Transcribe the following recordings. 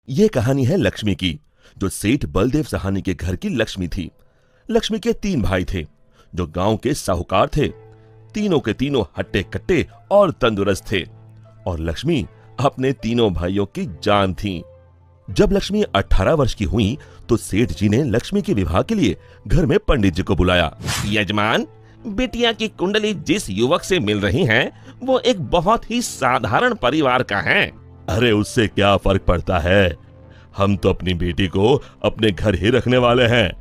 ये कहानी है लक्ष्मी की, जो सेठ बलदेव सहानी के घर की लक्ष्मी थी। लक्ष्मी के 3 भाई थे, जो गांव के साहूकार थे। तीनों के तीनों हट्टे कट्टे और तंदुरुस्त थे, और लक्ष्मी अपने तीनों भाइयों की जान थी। जब लक्ष्मी 18 वर्ष की हुई तो सेठ जी ने लक्ष्मी के विवाह के लिए घर में पंडित जी को बुलाया। यजमान, बिटिया की कुंडली जिस युवक से मिल रही है वो एक बहुत ही साधारण परिवार का है। अरे उससे क्या फर्क पड़ता है, हम तो अपनी बेटी को अपने घर ही रखने वाले हैं,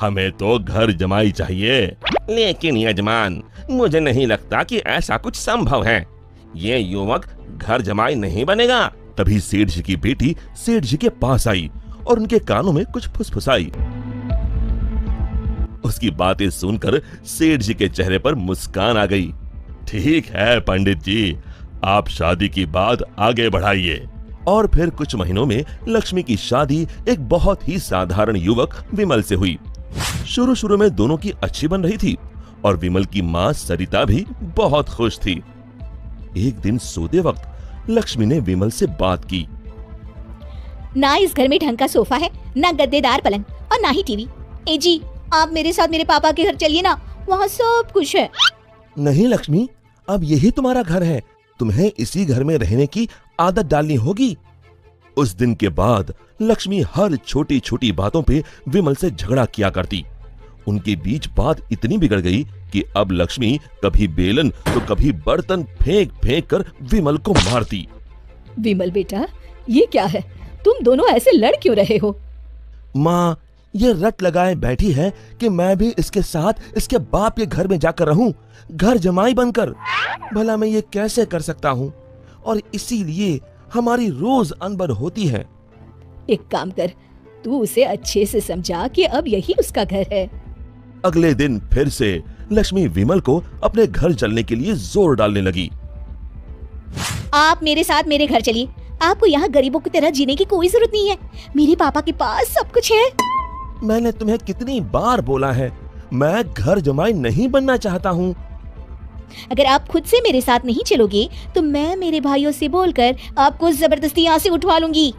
हमें तो घर जमाई चाहिए। लेकिन यजमान, मुझे नहीं लगता कि ऐसा कुछ संभव है, ये युवक घर जमाई नहीं बनेगा। तभी सेठ जी की बेटी सेठ जी के पास आई और उनके कानों में कुछ फुसफुसाई। उसकी बातें सुनकर सेठ जी के चेहरे पर मुस्कान आ गई। ठीक है पंडित जी, आप शादी की बात आगे बढ़ाइए। और फिर कुछ महीनों में लक्ष्मी की शादी एक बहुत ही साधारण युवक विमल से हुई। शुरू में दोनों की अच्छी बन रही थी और विमल की माँ सरिता भी बहुत खुश थी। एक दिन सोते वक्त लक्ष्मी ने विमल से बात की। ना इस घर में ढंग का सोफा है, ना गद्देदार पलंग और ना ही टीवी। ए जी, आप मेरे साथ मेरे पापा के घर चलिए ना, वहाँ सब कुछ है। नहीं लक्ष्मी, अब यही तुम्हारा घर है, तुम्हें इसी घर में रहने की आदत डालनी होगी। उस दिन के बाद लक्ष्मी हर छोटी छोटी बातों पे विमल से झगड़ा किया करती। उनके बीच बात इतनी बिगड़ गई कि अब लक्ष्मी कभी बेलन तो कभी बर्तन फेंक फेंक कर विमल को मारती। विमल बेटा, ये क्या है, तुम दोनों ऐसे लड़ क्यों रहे हो? माँ, ये रट लगाए बैठी है कि मैं भी इसके साथ इसके बाप के घर में जाकर रहूं, घर जमाई बनकर। भला मैं ये कैसे कर सकता हूँ, और इसीलिए हमारी रोज अनबन होती है। एक काम कर, तू उसे अच्छे से समझा कि अब यही उसका घर है। अगले दिन फिर से लक्ष्मी विमल को अपने घर चलने के लिए जोर डालने लगी। आप मेरे साथ मेरे घर चलिए, आपको यहाँ गरीबों की तरह जीने की कोई जरूरत नहीं है, मेरे पापा के पास सब कुछ है। मैंने तुम्हें कितनी बार बोला है, मैं घर जमाई नहीं बनना चाहता हूँ। अगर आप खुद से मेरे साथ नहीं चलोगे तो मैं मेरे भाइयों से बोलकर आपको जबरदस्ती यहाँ से उठवा लूंगी।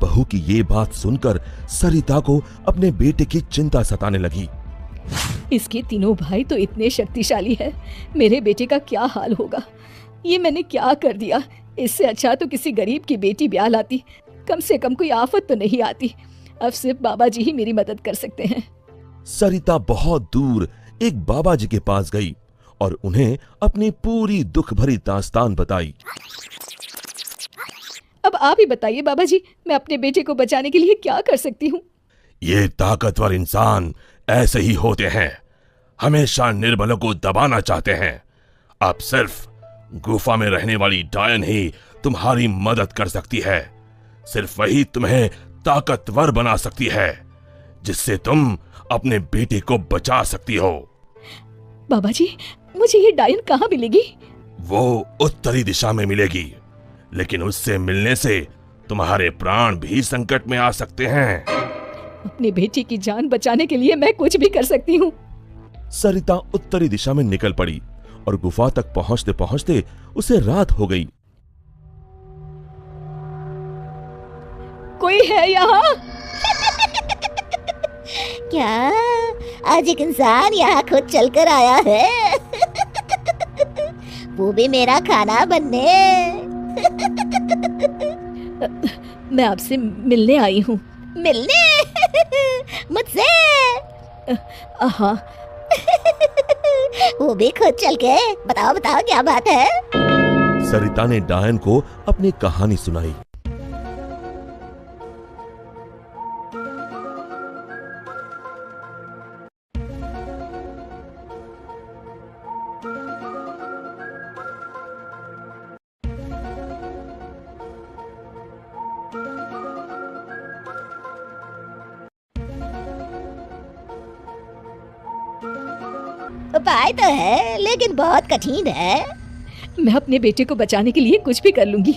बहू की ये बात सुनकर सरिता को अपने बेटे की चिंता सताने लगी। इसके तीनों भाई तो इतने शक्तिशाली है, मेरे बेटे का क्या हाल होगा। ये मैंने क्या कर दिया, इससे अच्छा तो किसी गरीब की बेटी ब्याह लाती, कम से कम कोई आफत तो नहीं आती। अब सिर्फ बाबा जी ही मेरी मदद कर सकते हैं। सरिता बहुत दूर एक बाबा जी के पास गई और उन्हें अपनी पूरी दुख भरी दास्तान बताई। अब आप ही बताइए बाबा जी, मैं अपने बेटे को बचाने के लिए क्या कर सकती हूँ? ये ताकतवर इंसान ऐसे ही होते हैं, हमेशा निर्बलों को दबाना चाहते हैं। अब सिर्फ गुफा में रहने वाली डायन ही तुम्हारी मदद कर सकती है। सिर्फ वही तुम्हें ताकतवर बना सकती है, जिससे तुम अपने बेटे को बचा सकती हो। बाबा जी, मुझे ये डायन कहाँ मिलेगी? वो उत्तरी दिशा में मिलेगी, लेकिन उससे मिलने से तुम्हारे प्राण भी संकट में आ सकते हैं। अपने बेटी की जान बचाने के लिए मैं कुछ भी कर सकती हूँ। सरिता उत्तरी दिशा में निकल पड़ी और गुफा तक पहुंचते पहुंचते उसे रात हो गई। कोई है यहाँ? क्या आज एक इंसान यहाँ खुद चलकर आया है? वो भी मेरा खाना बनने। मैं आपसे मिलने आई हूँ। मिलने? मुझसे? हाँ। वो भी खुद चल के? बताओ बताओ क्या बात है? सरिता ने डायन को अपनी कहानी सुनाई। उपाय तो है, लेकिन बहुत कठिन है। मैं अपने बेटे को बचाने के लिए कुछ भी कर लूंगी।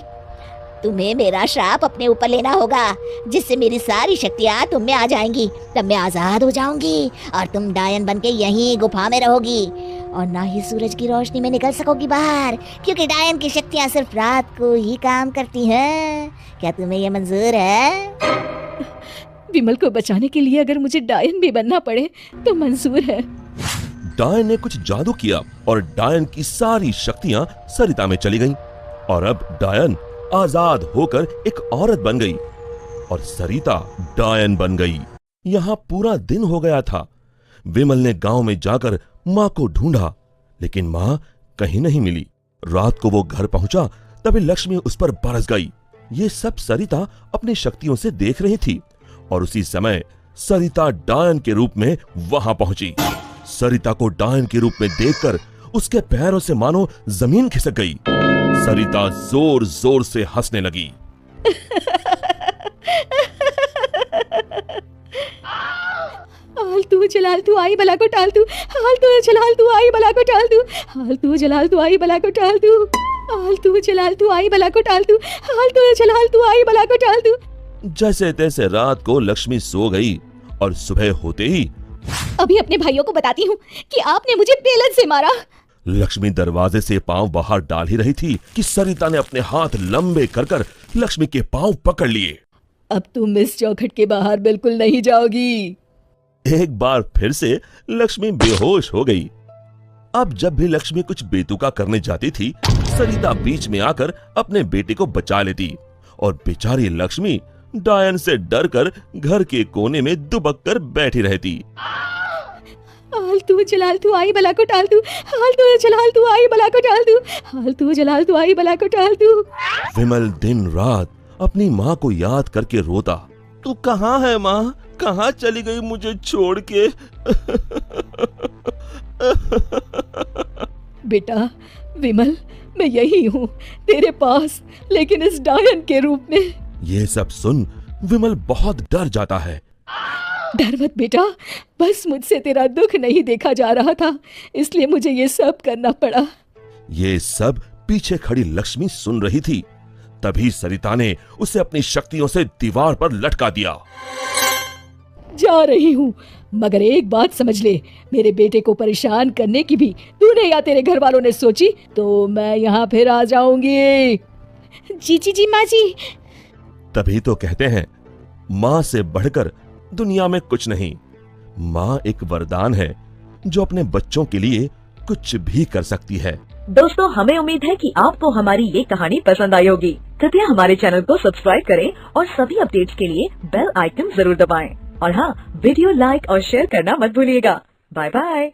तुम्हें मेरा श्राप अपने ऊपर लेना होगा, जिससे मेरी सारी शक्तियाँ तुम में आ जाएंगी। तब मैं आजाद हो जाऊंगी और तुम डायन बनके यहीं गुफा में रहोगी। और ना ही सूरज की रोशनी में निकल सकोगी बाहर, क्योंकि डायन की शक्तियाँ सिर्फ रात को ही काम करती हैं। क्या तुम्हें ये मंजूर है? विमल को बचाने के लिए अगर मुझे डायन भी बनना पड़े तो मंजूर है। डायन ने कुछ जादू किया और डायन की सारी शक्तियां सरिता में चली गईं और अब डायन आजाद होकर एक औरत बन गई और सरिता डायन बन गई। यहाँ पूरा दिन हो गया था। विमल ने गांव में जाकर माँ को ढूंढा, लेकिन माँ कहीं नहीं मिली। रात को वो घर पहुंचा तभी लक्ष्मी उस पर बरस गई। ये सब सरिता अपनी शक्तियों से देख रही थी और उसी समय सरिता डायन के रूप में वहां पहुंची। सरिता को डायन के रूप में देखकर उसके पैरों से मानो जमीन खिसक गई। सरिता जोर जोर से हंसने लगी। हाल तू जलाल तू आई बला को टाल तू, हाल तू जलाल तू आई बला को टाल तू, हाल तू जलाल तू आई बला को टाल तू, हाल तू जलाल तू आई बला को टाल तू, हाल तू जलाल तू आई बला को टाल तू। जैसे तैसे रात को लक्ष्मी सो गई और सुबह होते ही अभी अपने भाइयों को बताती हूँ कि आपने मुझे बेलन से मारा। लक्ष्मी दरवाजे से पांव बाहर डाल ही रही थी कि सरिता ने अपने हाथ लंबे कर कर लक्ष्मी के पांव पकड़ लिए। अब तुम इस चौखट के बाहर बिल्कुल नहीं जाओगी। एक बार फिर से लक्ष्मी बेहोश हो गई। अब जब भी लक्ष्मी कुछ बेतुका करने जाती थी, सरिता बीच में आकर अपने बेटे को बचा लेती और बेचारी लक्ष्मी डायन से डरकर घर के कोने में दुबक कर बैठी रहती। हाल तू जलाल तू आई बला को टाल तू, हाल तू जलाल तू आई बला को टाल तू, हाल तू जलाल तू आई बला को टाल तू। विमल दिन रात अपनी माँ को याद करके रोता। तू कहाँ है माँ? कहाँ चली गई मुझे छोड़ के? बेटा विमल, मैं यही हूँ तेरे पास, लेकिन इस डायन के रूप में। ये सब सुन विमल बहुत डर जाता है। डर मत बेटा, बस मुझसे तेरा दुख नहीं देखा जा रहा था, इसलिए मुझे ये सब करना पड़ा। ये सब पीछे खड़ी लक्ष्मी सुन रही थी। तभी सरिता ने उसे अपनी शक्तियों से दीवार पर लटका दिया। जा रही हूँ, मगर एक बात समझ ले, मेरे बेटे को परेशान करने की भी तूने या तेरे घर वालों ने सोची तो मैं यहाँ फिर आ जाऊंगी। जी माँ जी। तभी तो कहते हैं, माँ से बढ़कर दुनिया में कुछ नहीं। माँ एक वरदान है जो अपने बच्चों के लिए कुछ भी कर सकती है। दोस्तों, हमें उम्मीद है कि आपको हमारी ये कहानी पसंद आई होगी। कृपया हमारे चैनल को सब्सक्राइब करें और सभी अपडेट्स के लिए बेल आइकन जरूर दबाएं। और हाँ, वीडियो लाइक और शेयर करना मत भूलिएगा। Bye bye.